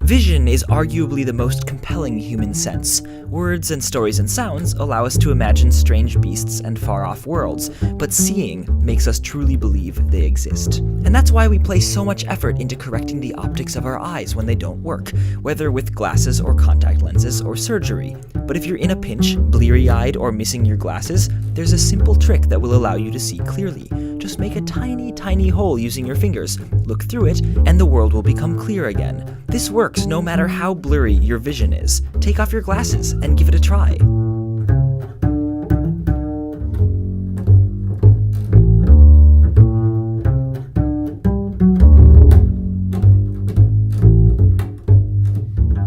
Vision is arguably the most compelling human sense. Words and stories and sounds allow us to imagine strange beasts and far-off worlds, but seeing makes us truly believe they exist. And that's why we place so much effort into correcting the optics of our eyes when they don't work, whether with glasses or contact lenses or surgery. But if you're in a pinch, bleary-eyed, or missing your glasses, there's a simple trick that will allow you to see clearly. Just make a tiny, tiny hole using your fingers, look through it, and the world will become clear again. This works no matter how blurry your vision is. Take off your glasses and give it a try.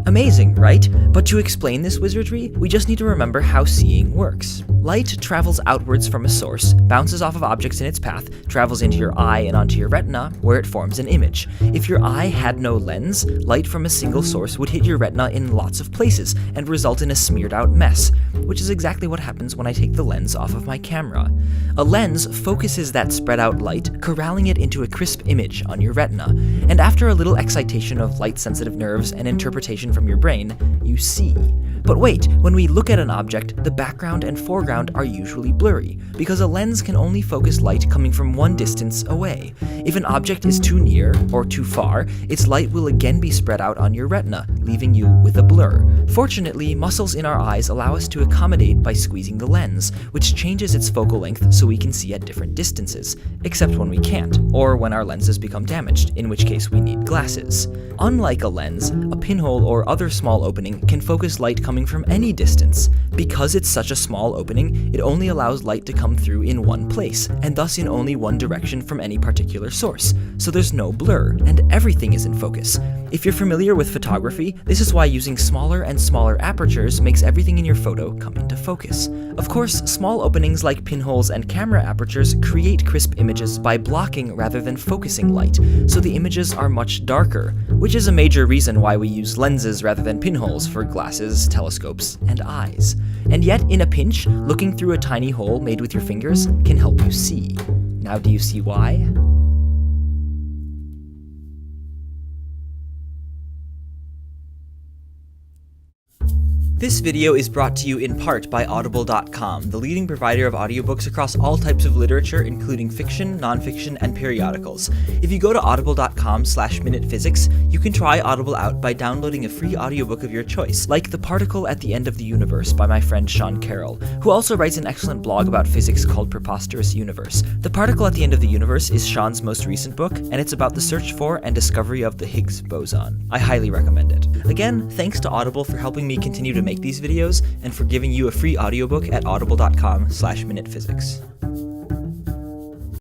Amazing, right? But to explain this wizardry, we just need to remember how seeing works. Light travels outwards from a source, bounces off of objects in its path, travels into your eye and onto your retina, where it forms an image. If your eye had no lens, light from a single source would hit your retina in lots of places and result in a smeared out mess, which is exactly what happens when I take the lens off of my camera. A lens focuses that spread out light, corralling it into a crisp image on your retina, and after a little excitation of light-sensitive nerves and interpretation from your brain, you see. But wait, when we look at an object, the background and foreground are usually blurry, because a lens can only focus light coming from one distance away. If an object is too near or too far, its light will again be spread out on your retina, leaving you with a blur. Fortunately, muscles in our eyes allow us to accommodate by squeezing the lens, which changes its focal length so we can see at different distances, except when we can't, or when our lenses become damaged, in which case we need glasses. Unlike a lens, a pinhole or other small opening can focus light coming from any distance. Because it's such a small opening, it only allows light to come through in one place, and thus in only one direction from any particular source, so there's no blur, and everything is in focus. If you're familiar with photography, this is why using smaller and smaller apertures makes everything in your photo come into focus. Of course, small openings like pinholes and camera apertures create crisp images by blocking rather than focusing light, so the images are much darker, which is a major reason why we use lenses rather than pinholes for glasses, telescopes, and eyes. And yet, in a pinch, looking through a tiny hole made with your fingers can help you see. Now do you see why? This video is brought to you in part by Audible.com, the leading provider of audiobooks across all types of literature, including fiction, nonfiction, and periodicals. If you go to audible.com/minutephysics, you can try Audible out by downloading a free audiobook of your choice, like The Particle at the End of the Universe by my friend Sean Carroll, who also writes an excellent blog about physics called Preposterous Universe. The Particle at the End of the Universe is Sean's most recent book, and it's about the search for and discovery of the Higgs boson. I highly recommend it. Again, thanks to Audible for helping me continue to make these videos and for giving you a free audiobook at audible.com/minutephysics.